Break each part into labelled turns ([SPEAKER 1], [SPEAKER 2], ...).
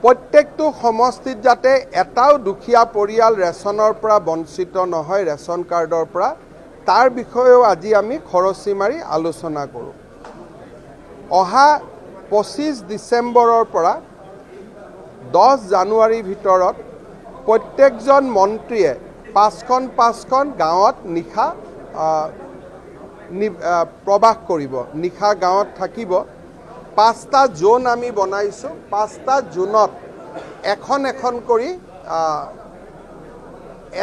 [SPEAKER 1] প্ৰত্যেকটো সমষ্টিত যাতে এটাও দুখীয়া পৰিয়াল ৰেচনৰ পৰা বঞ্চিত নহয়, ৰেচন কাৰ্ডৰ পৰা, তাৰ বিষয়েও আজি আমি খৰচি মাৰি আলোচনা কৰোঁ। অহা 25 ডিচেম্বৰৰ পৰা 10 জানুৱাৰীৰ ভিতৰত প্ৰত্যেকজন মন্ত্ৰীয়ে 5খন গাঁৱত নিশা প্ৰবাস কৰিব, নিশা গাঁৱত থাকিব। 5টা জোন আমি বনাইছোঁ, 5টা জোনত এখন কৰি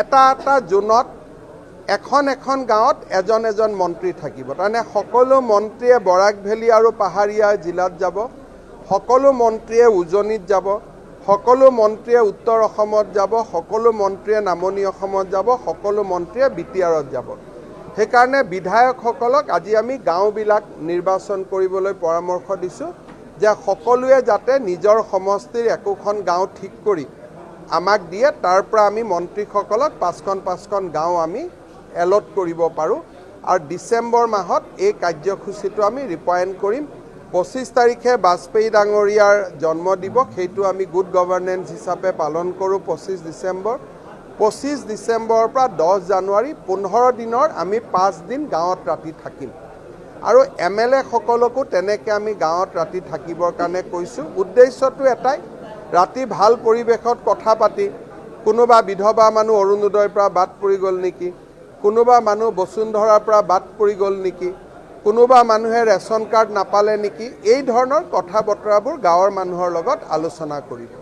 [SPEAKER 1] এটা জোনত এখন গাঁৱত এজন মন্ত্ৰী থাকিব। তাৰমানে সকলো মন্ত্ৰীয়ে বৰাক ভেলী আৰু পাহাৰীয়া জিলাত যাব, সকলো মন্ত্ৰীয়ে উজনিত যাব, সকলো মন্ত্ৰীয়ে উত্তৰ অসমত যাব, সকলো মন্ত্ৰীয়ে নামনি অসমত যাব, সকলো মন্ত্ৰীয়ে বিটিআৰত যাব। সেইকাৰণে বিধায়কসকলক আজি আমি গাঁওবিলাক নিৰ্বাচন কৰিবলৈ পৰামৰ্শ দিছোঁ যে সকলোৱে যাতে নিজৰ সমষ্টিৰ একোখন গাঁও ঠিক কৰি আমাক দিয়ে, তাৰ পৰা আমি মন্ত্ৰীসকলক 5খন গাঁও আমি এলট কৰিব পাৰোঁ। আৰু ডিচেম্বৰ মাহত এই কাৰ্যসূচীটো আমি ৰূপায়ণ কৰিম। 25 তাৰিখে বাজপেয়ী ডাঙৰীয়াৰ জন্ম দিৱস, সেইটো আমি গুড গভৰ্নেন্স হিচাপে পালন কৰোঁ 25 ডিচেম্বৰ। 25 ডিচেম্বৰৰ পৰা 10 জানুৱাৰী 15 দিনৰ আমি 5 দিন গাঁৱত ৰাতি থাকিম। আৰু MLA সকলকো তেনেকৈ আমি গাঁৱত ৰাতি থাকিবৰ কাৰণে কৈছোঁ। উদ্দেশ্যটো এটাই, ৰাতি ভাল পৰিৱেশত কথা পাতি, কোনোবা বিধৱা মানুহ অৰুণোদয়ৰ পৰা বাদ পৰি গ'ল নেকি, কোনোবা মানুহ বসুন্ধৰাৰ পৰা বাদ পৰি গ'ল নেকি, কোনোবা মানুহে ৰেচন কাৰ্ড নাপালে নেকি, এই ধৰণৰ কথা বতৰাবোৰ গাঁৱৰ মানুহৰ লগত আলোচনা কৰিব।